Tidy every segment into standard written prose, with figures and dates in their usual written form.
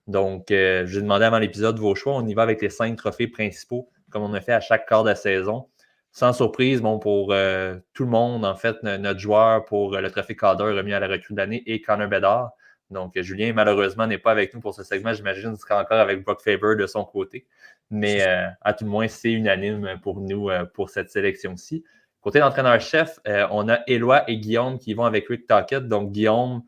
Donc, j'ai demandé avant l'épisode vos choix. On y va avec les 5 trophées principaux, comme on a fait à chaque quart de saison. Sans surprise, bon, pour tout le monde, en fait, notre joueur pour le trophée Calder remis à la recrue de l'année est Connor Bedard. Donc, Julien, malheureusement, n'est pas avec nous pour ce segment. J'imagine qu'il sera encore avec Brock Faber de son côté. Mais à tout le moins, c'est unanime pour nous pour cette sélection-ci. Côté d'entraîneur-chef, on a Éloi et Guillaume qui vont avec Rick Tocchet. Donc, Guillaume,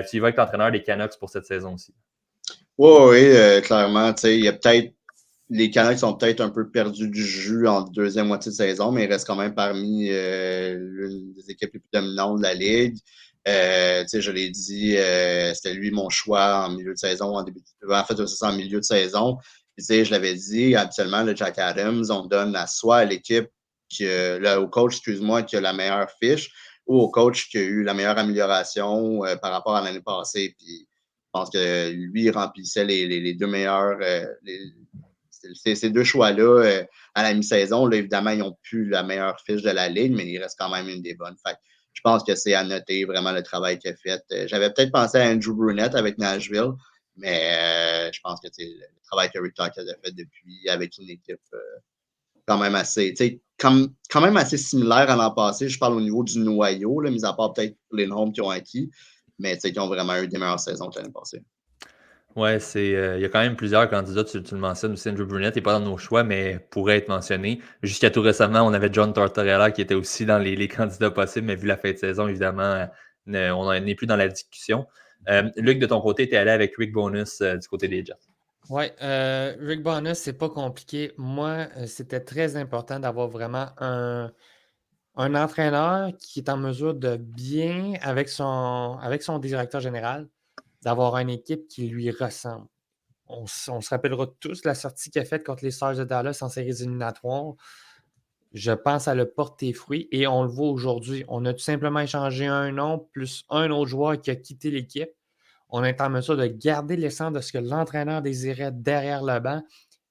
tu y vas avec l'entraîneur des Canucks pour cette saison-ci. Oui, clairement. Il y a peut-être. Les Canucks sont peut-être un peu perdus du jus en deuxième moitié de saison, mais ils restent quand même parmi l'une des équipes les plus dominantes de la Ligue. Je l'ai dit, c'était lui mon choix en milieu de saison, en fait, c'est en milieu de saison. Puis, je l'avais dit, habituellement, le Jack Adams, on donne soit à l'équipe, au coach, excuse-moi, qui a la meilleure fiche, ou au coach qui a eu la meilleure amélioration par rapport à l'année passée. Puis, je pense que lui, il remplissait les deux meilleurs. Ces deux choix-là, à la mi-saison, là, évidemment, ils n'ont plus la meilleure fiche de la Ligue, mais il reste quand même une des bonnes. Fait, je pense que c'est à noter vraiment le travail qu'il a fait. J'avais peut-être pensé à Andrew Brunette avec Nashville, mais je pense que le travail que Rick Tocchet a fait depuis avec une équipe quand même quand même assez similaire à l'an passé. Je parle au niveau du noyau, là, mis à part peut-être les Lindholm qui ont acquis, mais qui ont vraiment eu des meilleures saisons que l'année passée. Ouais, il y a quand même plusieurs candidats, tu le mentionnes aussi, Andrew Brunette n'est pas dans nos choix, mais pourrait être mentionné. Jusqu'à tout récemment, on avait John Tortorella qui était aussi dans les candidats possibles, mais vu la fin de saison, évidemment, on n'en est plus dans la discussion. Luc, de ton côté, tu es allé avec Rick Bowness du côté des Jets. Oui, Rick Bowness, c'est pas compliqué. Moi, c'était très important d'avoir vraiment un entraîneur qui est en mesure de bien, avec son directeur général, d'avoir une équipe qui lui ressemble. On se rappellera tous la sortie qu'il a faite contre les Stars de Dallas en séries éliminatoires. Je pense à le porter fruit et on le voit aujourd'hui. On a tout simplement échangé un nom plus un autre joueur qui a quitté l'équipe. On est en mesure de garder l'essence de ce que l'entraîneur désirait derrière le banc.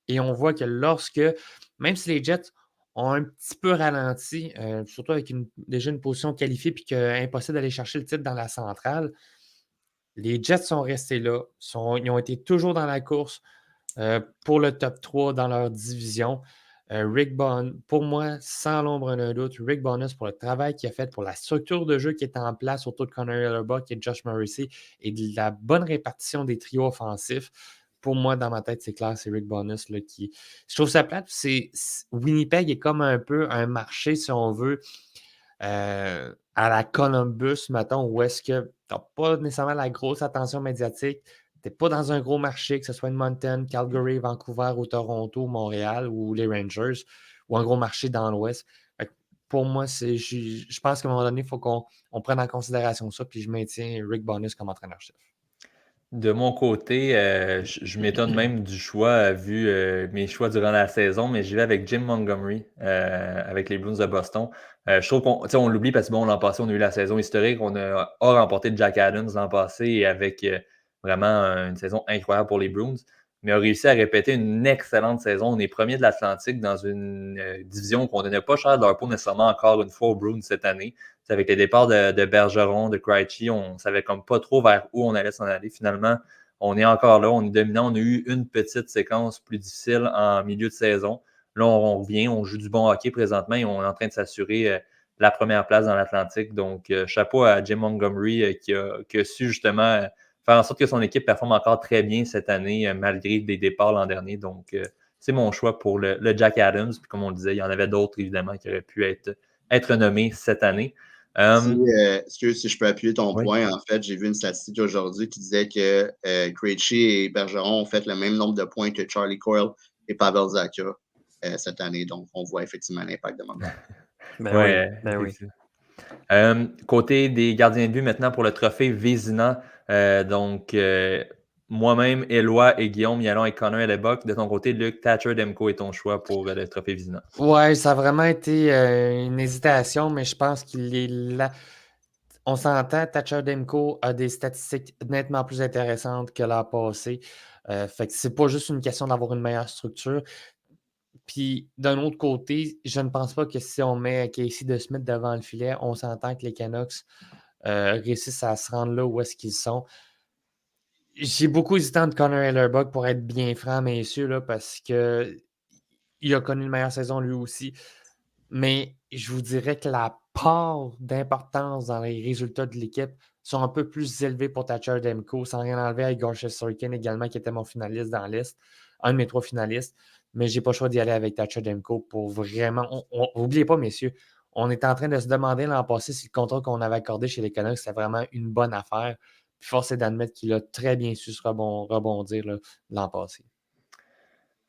Et on voit que même si les Jets ont un petit peu ralenti, surtout avec déjà une position qualifiée puis qu'impossible d'aller chercher le titre dans la centrale, les Jets sont restés là. Ils ont été toujours dans la course pour le top 3 dans leur division. Pour moi, sans l'ombre d'un doute, Rick Bowness pour le travail qu'il a fait, pour la structure de jeu qui est en place autour de Connor Hellebuck et Josh Morrissey et de la bonne répartition des trios offensifs. Pour moi, dans ma tête, c'est clair, c'est Rick Bowness qui. Je trouve ça plate. Winnipeg est comme un peu un marché, si on veut, à la Columbus, mettons, où est-ce que tu n'as pas nécessairement la grosse attention médiatique. Tu n'es pas dans un gros marché, que ce soit Edmonton, Calgary, Vancouver ou Toronto, Montréal ou les Rangers, ou un gros marché dans l'Ouest. Pour moi, je pense qu'à un moment donné, il faut qu'on prenne en considération ça, puis je maintiens Rick Bowness comme entraîneur-chef. De mon côté, je m'étonne même du choix vu mes choix durant la saison, mais j'y vais avec Jim Montgomery avec les Bruins de Boston. Je trouve on l'oublie parce que bon, l'an passé, on a eu la saison historique. On a remporté Jack Adams l'an passé avec vraiment une saison incroyable pour les Bruins, mais a réussi à répéter une excellente saison. On est premier de l'Atlantique dans une division qu'on ne donnait pas cher de leur peau nécessairement encore une fois aux Bruins cette année. Avec les départs de Bergeron, de Krejci, on savait comme pas trop vers où on allait s'en aller. Finalement, on est encore là, on est dominant. On a eu une petite séquence plus difficile en milieu de saison. Là, on revient, on joue du bon hockey présentement et on est en train de s'assurer la première place dans l'Atlantique. Donc, chapeau à Jim Montgomery qui a su justement faire en sorte que son équipe performe encore très bien cette année, malgré des départs l'an dernier. Donc, c'est mon choix pour le Jack Adams. Puis, comme on le disait, il y en avait d'autres, évidemment, qui auraient pu être nommés cette année. Si je peux appuyer ton point, en fait, j'ai vu une statistique aujourd'hui qui disait que Krejci et Bergeron ont fait le même nombre de points que Charlie Coyle et Pavel Zacha cette année. Donc, on voit effectivement l'impact de Montgomery. Oui. Côté des gardiens de but maintenant pour le trophée Vézina. Moi-même, Éloi et Guillaume y allons avec Connor Hellebuck. De ton côté, Luc, Thatcher Demko est ton choix pour le trophée Vézina. Ouais, ça a vraiment été une hésitation, mais je pense qu'il est là. On s'entend, Thatcher Demko a des statistiques nettement plus intéressantes que l'an passé. Fait que c'est pas juste une question d'avoir une meilleure structure. Puis d'un autre côté, je ne pense pas que si on met Casey DeSmith devant le filet, on s'entend que les Canucks réussissent à se rendre là où est-ce qu'ils sont. J'ai beaucoup hésité entre Connor Hellebuck pour être bien franc, messieurs, là, parce que il a connu une meilleure saison lui aussi. Mais je vous dirais que la part d'importance dans les résultats de l'équipe sont un peu plus élevés pour Thatcher Demko, sans rien enlever à Igor Shesterkin également, qui était mon finaliste dans la liste, un de mes 3 finalistes. Mais j'ai pas le choix d'y aller avec Thatcher Demko pour vraiment. N'oubliez pas, messieurs, on est en train de se demander l'an passé si le contrat qu'on avait accordé chez les Canucks, c'était vraiment une bonne affaire. Puis force est d'admettre qu'il a très bien su se rebondir là, l'an passé.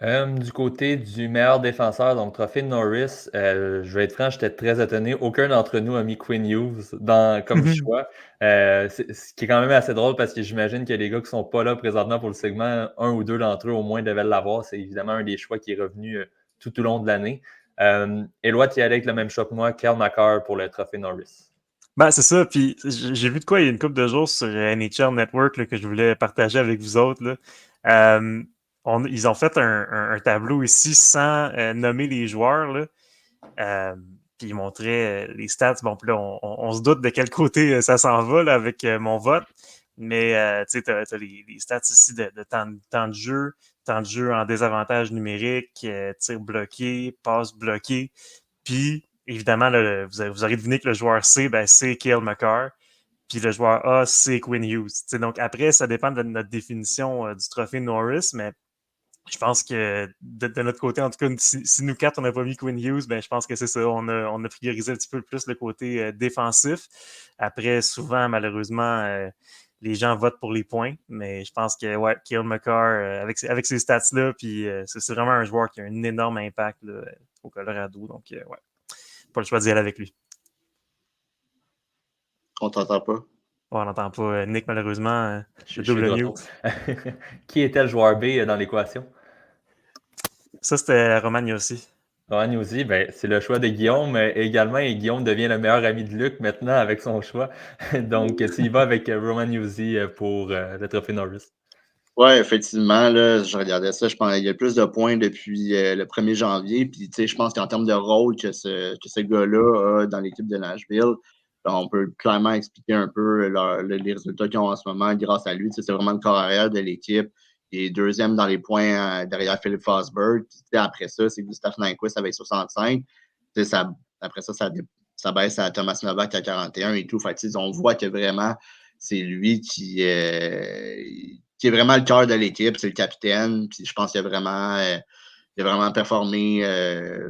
Du côté du meilleur défenseur, donc trophée Norris, je vais être franc, j'étais très étonné. Aucun d'entre nous a mis Quinn Hughes comme choix. Ce qui est quand même assez drôle parce que j'imagine que les gars qui sont pas là présentement pour le segment, un ou deux d'entre eux au moins devaient l'avoir. C'est évidemment un des choix qui est revenu tout au long de l'année. Éloi, tu y allais avec le même choix que moi, Cale Makar pour le trophée Norris. Ben, c'est ça. Puis j'ai vu de quoi il y a une couple de jours sur NHL Network là, que je voulais partager avec vous autres. Là. Euh, ils ont fait un tableau ici sans nommer les joueurs. Là. Puis ils montraient les stats. Bon, puis là, on se doute de quel côté ça s'en va là, avec mon vote. Mais tu sais, tu as les stats ici de temps de jeu en désavantage numérique, tir bloqué, passe bloqué. Puis, évidemment, là, vous aurez deviné que le joueur C, ben, c'est Cale Makar. Puis le joueur A, c'est Quinn Hughes. T'sais, donc après, ça dépend de notre définition du trophée Norris, mais je pense que de notre côté, en tout cas, si nous quatre, on n'a pas mis Quinn Hughes, ben, je pense que c'est ça. On a priorisé un petit peu plus le côté défensif. Après, souvent, malheureusement, les gens votent pour les points, mais je pense que ouais, Cale Makar, avec ces stats-là, puis c'est vraiment un joueur qui a un énorme impact là, au Colorado. Donc, ouais, pas le choix d'y aller avec lui. On t'entend pas. Ouais, on n'entend pas Nick, malheureusement. Je Le suis double de mute. retour. Qui était le joueur B dans l'équation? Ça, c'était Roman aussi. Roman aussi, ben, c'est le choix de Guillaume également, et Guillaume devient le meilleur ami de Luc maintenant avec son choix. Donc, tu y vas avec Roman Yuzi pour le trophée Norris. Ouais, effectivement, là, je regardais ça. Je pense qu'il y a plus de points depuis le 1er janvier. Puis, je pense qu'en termes de rôle que ce gars-là a dans l'équipe de Nashville, on peut clairement expliquer un peu les résultats qu'ils ont en ce moment grâce à lui. C'est vraiment le corps arrière de l'équipe. Il est deuxième dans les points derrière Philippe Forsberg. Puis, après ça, c'est Gustav Nyquist avec 65. Après ça, ça baisse à Thomas Novak à 41 et tout. Fait, on voit que vraiment, c'est lui qui est vraiment le cœur de l'équipe, c'est le capitaine. Puis je pense qu'il a vraiment performé,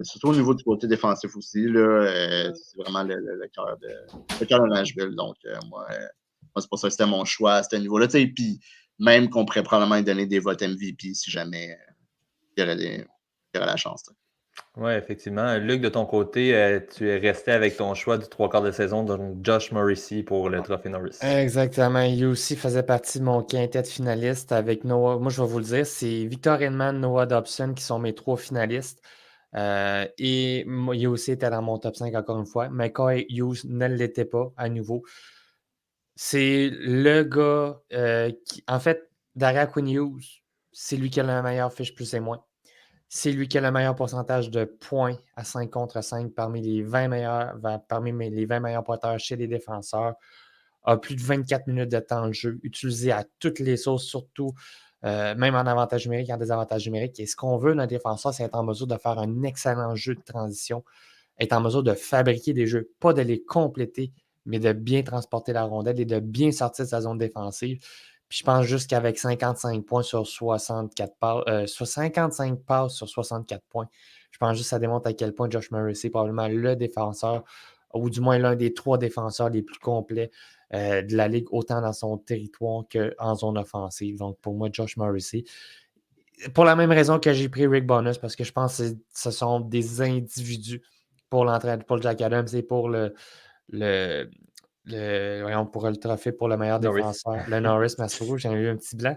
surtout au niveau du côté défensif aussi. Là, c'est vraiment le cœur de Nashville. Donc, moi, c'est pour ça que c'était mon choix à ce niveau-là. Puis même qu'on pourrait probablement lui donner des votes MVP si jamais il y aurait la chance. Oui, effectivement. Luc, de ton côté, tu es resté avec ton choix du 3/4 de saison, donc Josh Morrissey pour le trophée Norris. Exactement. Il aussi faisait partie de mon quintet finaliste avec Noah. Moi, je vais vous le dire, c'est Victor Hedman, Noah Dobson qui sont mes 3 finalistes. Et il aussi était dans mon top 5 encore une fois. Mais Kyle Hughes ne l'était pas à nouveau. C'est le gars qui. En fait, derrière Quinn Hughes, c'est lui qui a la meilleure fiche plus et moins. C'est lui qui a le meilleur pourcentage de points à 5 contre 5 parmi les 20 meilleurs pointeurs chez les défenseurs. A plus de 24 minutes de temps de jeu, utilisé à toutes les sauces, surtout même en avantage numérique, en désavantage numérique. Et ce qu'on veut d'un défenseur, c'est être en mesure de faire un excellent jeu de transition, être en mesure de fabriquer des jeux, pas de les compléter, mais de bien transporter la rondelle et de bien sortir de sa zone défensive. Puis je pense juste qu'avec 55 points sur 64 passes, 55 passes sur 64 points, je pense juste que ça démontre à quel point Josh Morrissey est probablement le défenseur, ou du moins l'un des 3 défenseurs les plus complets de la Ligue, autant dans son territoire qu'en zone offensive. Donc pour moi, Josh Morrissey. Pour la même raison que j'ai pris Rick Bowness, parce que je pense que ce sont des individus pour l'entraide, pour le Jack Adams et pour pour le trophée pour le meilleur Norris. défenseur, le Norris, merci beaucoup, j'ai eu un petit blanc.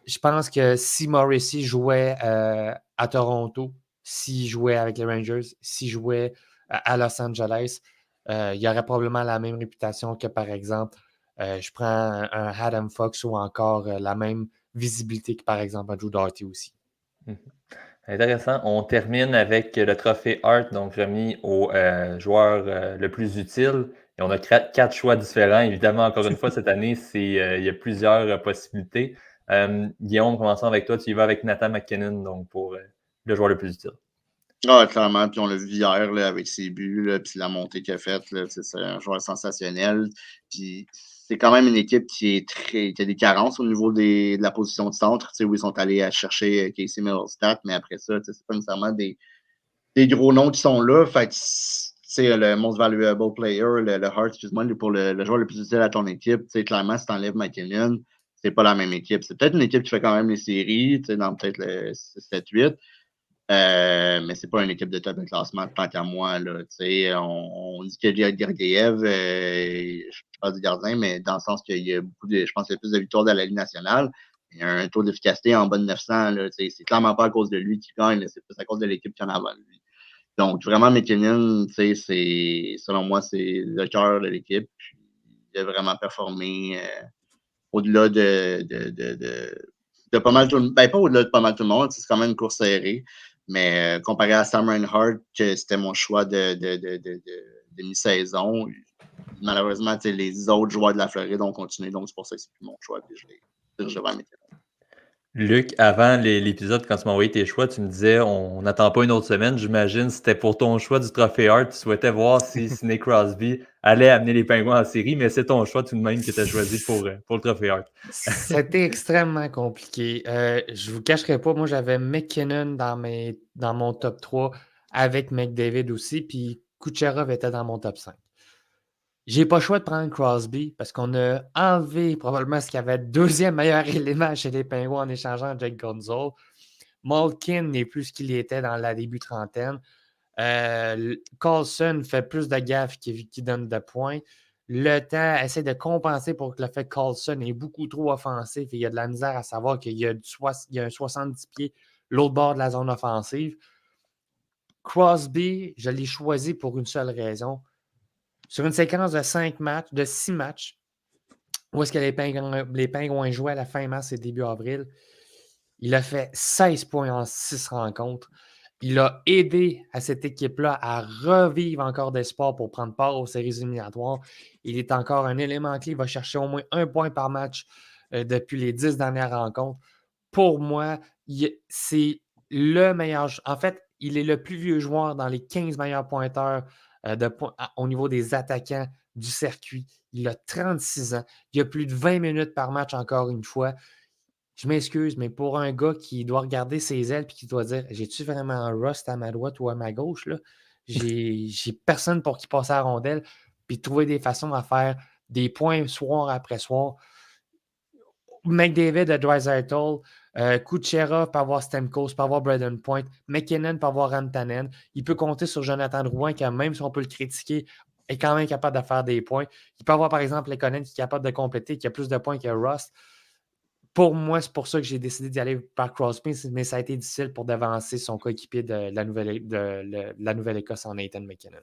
Je pense que si Morrissey jouait à Toronto, s'il jouait avec les Rangers, s'il jouait à Los Angeles, il aurait probablement la même réputation que, par exemple, je prends un Adam Fox ou encore la même visibilité que, par exemple, un Drew Doughty aussi. Intéressant. On termine avec le trophée Hart, donc remis au joueur le plus utile. Et on a 4 choix différents. Évidemment, encore une fois, cette année, il y a plusieurs possibilités. Guillaume, commençons avec toi. Tu y vas avec Nathan McKinnon donc pour le joueur le plus utile. Ah, clairement, puis on l'a vu hier là, avec ses buts, là, puis la montée qu'il a faite. C'est un joueur sensationnel. Puis c'est quand même une équipe qui a des carences au niveau de la position de centre. Tu sais, où ils sont allés à chercher Casey Middlestat, mais après ça, c'est pas nécessairement des gros noms qui sont là. Fait que c'est le most valuable player, le Hart, excuse-moi, pour le joueur le plus utile à ton équipe. Clairement, si tu enlèves McKinnon, c'est pas la même équipe. C'est peut-être une équipe qui fait quand même les séries, dans peut-être le 7-8. Mais c'est pas une équipe de top de classement tant qu'à moi. Là, on dit qu'il y a Gergiev, je parle du gardien, mais dans le sens qu'il y a je pense qu'il y a plus de victoires dans la Ligue nationale. Il y a un taux d'efficacité en bas de 900. Là, c'est clairement pas à cause de lui qui gagne, c'est plus à cause de l'équipe qui en a avant lui. Donc, vraiment, McKinnon, selon moi, c'est le cœur de l'équipe. Puis, il a vraiment performé au-delà de pas mal tout le monde. Ben, pas au-delà de pas mal tout le monde, c'est quand même une course serrée. Mais comparé à Sam Reinhart, que c'était mon choix de mi-saison, malheureusement, les autres joueurs de la Floride ont continué. Donc, c'est pour ça que c'est plus mon choix. Puis, je vais McKinnon. Luc, avant l'épisode, quand tu m'as envoyé tes choix, tu me disais on n'attend pas une autre semaine. J'imagine que c'était pour ton choix du trophée Hart. Tu souhaitais voir si Sidney Crosby allait amener les Pingouins en série, mais c'est ton choix tout de même que tu as choisi pour le trophée Hart. C'était extrêmement compliqué. Je ne vous cacherai pas, moi j'avais McKinnon dans mon top 3 avec McDavid aussi, puis Kucherov était dans mon top 5. J'ai pas le choix de prendre Crosby parce qu'on a enlevé probablement ce qu'il y avait de deuxième meilleur élément chez les Pingouins en échangeant Jake Gonzalez. Malkin n'est plus ce qu'il était dans la début trentaine. Carlson fait plus de gaffes qui donne de points. Le temps essaie de compenser pour que le fait que Carlson est beaucoup trop offensif et il y a de la misère à savoir qu'il y a un 70 pieds l'autre bord de la zone offensive. Crosby, je l'ai choisi pour une seule raison. Sur une séquence de 6 matchs, où est-ce que les Pingouins jouaient à la fin mars et début avril, il a fait 16 points en 6 rencontres. Il a aidé à cette équipe-là à revivre encore d'espoir pour prendre part aux séries éliminatoires. Il est encore un élément clé. Il va chercher au moins 1 point par match depuis les 10 dernières rencontres. Pour moi, c'est le meilleur. En fait, il est le plus vieux joueur dans les 15 meilleurs pointeurs au niveau des attaquants du circuit. Il a 36 ans. Il a plus de 20 minutes par match encore une fois. Je m'excuse, mais pour un gars qui doit regarder ses ailes et qui doit dire j'ai-tu vraiment un Rust à ma droite ou à ma gauche, là? J'ai personne pour qui passer à la rondelle, puis trouver des façons à faire des points soir après soir. McDavid à Draisaitl, Kucherov pour avoir Stamkos, pour avoir Braden Point, McKinnon pour avoir Rantanen. Il peut compter sur Jonathan Drouin qui, même si on peut le critiquer, est quand même capable de faire des points. Il peut avoir, par exemple, Lekonen qui est capable de compléter, qui a plus de points que Rust. Pour moi, c'est pour ça que j'ai décidé d'y aller par Crosby, mais ça a été difficile pour devancer son coéquipier de la Nouvelle-Écosse en Nathan McKinnon.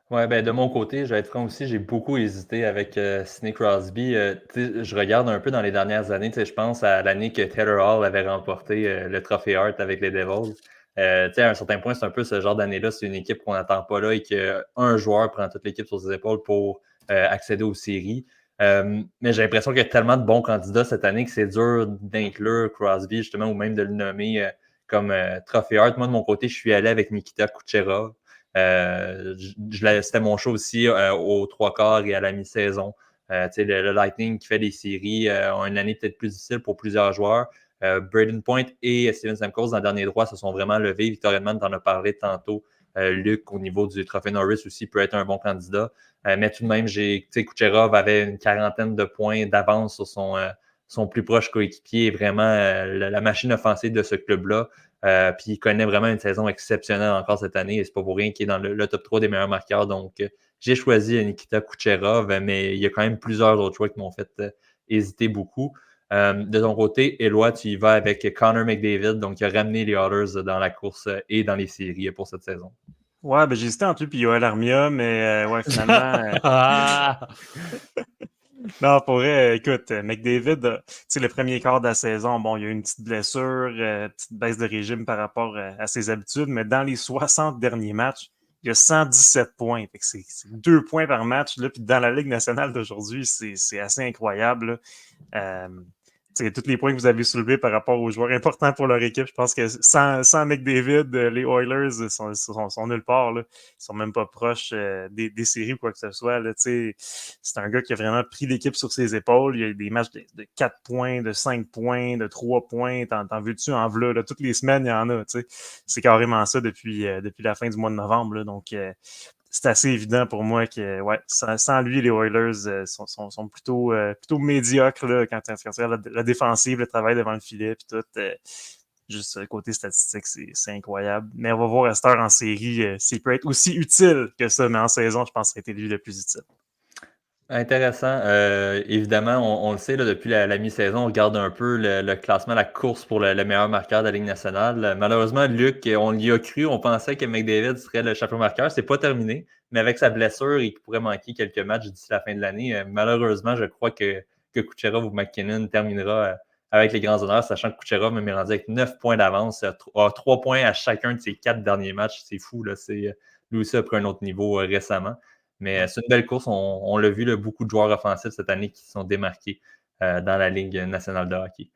Ouais, ben de mon côté, je vais être franc aussi, j'ai beaucoup hésité avec Sidney Crosby. Je regarde un peu dans les dernières années, je pense à l'année que Taylor Hall avait remporté le trophée Hart avec les Devils. À un certain point, c'est un peu ce genre d'année-là, c'est une équipe qu'on n'attend pas là et qu'un joueur prend toute l'équipe sur ses épaules pour accéder aux séries. Mais j'ai l'impression qu'il y a tellement de bons candidats cette année que c'est dur d'inclure Crosby, justement, ou même de le nommer comme trophée Hart. Moi, de mon côté, je suis allé avec Nikita Kucherov. C'était mon choix aussi aux 3/4 et à la mi-saison. Le Lightning qui fait des séries ont une année peut-être plus difficile pour plusieurs joueurs. Braden Point et Steven Stamkos dans le dernier droit se sont vraiment levés. Victor Edmond t'en a parlé tantôt. Luc, au niveau du trophée Norris aussi, peut être un bon candidat. Mais tout de même, Kucherov avait une quarantaine de points d'avance sur son plus proche coéquipier, vraiment la machine offensive de ce club-là. Puis il connaît vraiment une saison exceptionnelle encore cette année et c'est pas pour rien qu'il est dans le top 3 des meilleurs marqueurs. Donc, j'ai choisi Nikita Kucherov, mais il y a quand même plusieurs autres choix qui m'ont fait hésiter beaucoup. De ton côté, Éloi, tu y vas avec Connor McDavid, donc il a ramené les Oilers dans la course et dans les séries pour cette saison. Ouais, ben j'ai hésité entre lui et Yoel Armia, mais ouais, finalement. Non, pour vrai, écoute, McDavid, tu sais, le premier quart de la saison, bon, il y a eu une petite blessure, petite baisse de régime par rapport à ses habitudes, mais dans les 60 derniers matchs, il a 117 points. Fait que c'est 2 points par match. Là, puis dans la Ligue nationale d'aujourd'hui, c'est assez incroyable. Tous les points que vous avez soulevés par rapport aux joueurs importants pour leur équipe, je pense que sans McDavid, les Oilers sont nulle part. Là. Ils sont même pas proches des séries ou quoi que ce soit. Là, c'est un gars qui a vraiment pris l'équipe sur ses épaules. Il y a des matchs de 4 points, de 5 points, de 3 points. T'en veux-tu en v'là? Là, toutes les semaines, il y en a. C'est carrément ça depuis la fin du mois de novembre. Là, donc, c'est assez évident pour moi que sans lui, les Oilers sont plutôt médiocres là, quand tu regardes la défensive, le travail devant le filet, puis tout. Juste côté statistique, c'est incroyable. Mais on va voir à cette heure en série s'il peut être aussi utile que ça, mais en saison, je pense que ça a été lui le plus utile. Intéressant. Évidemment, on le sait, là, depuis la mi-saison, on regarde un peu le classement, la course pour le meilleur marqueur de la Ligue nationale. Malheureusement, Luc, on y a cru. On pensait que McDavid serait le champion marqueur. C'est pas terminé, mais avec sa blessure, il pourrait manquer quelques matchs d'ici la fin de l'année. Malheureusement, je crois que Kucherov ou McKinnon terminera avec les grands honneurs, sachant que Kucherov est rendu avec 9 points d'avance, a 3 points à chacun de ses 4 derniers matchs. C'est fou. Là. Lui aussi a pris un autre niveau récemment. Mais c'est une belle course. On l'a vu, là, beaucoup de joueurs offensifs cette année qui se sont démarqués dans la Ligue nationale de hockey.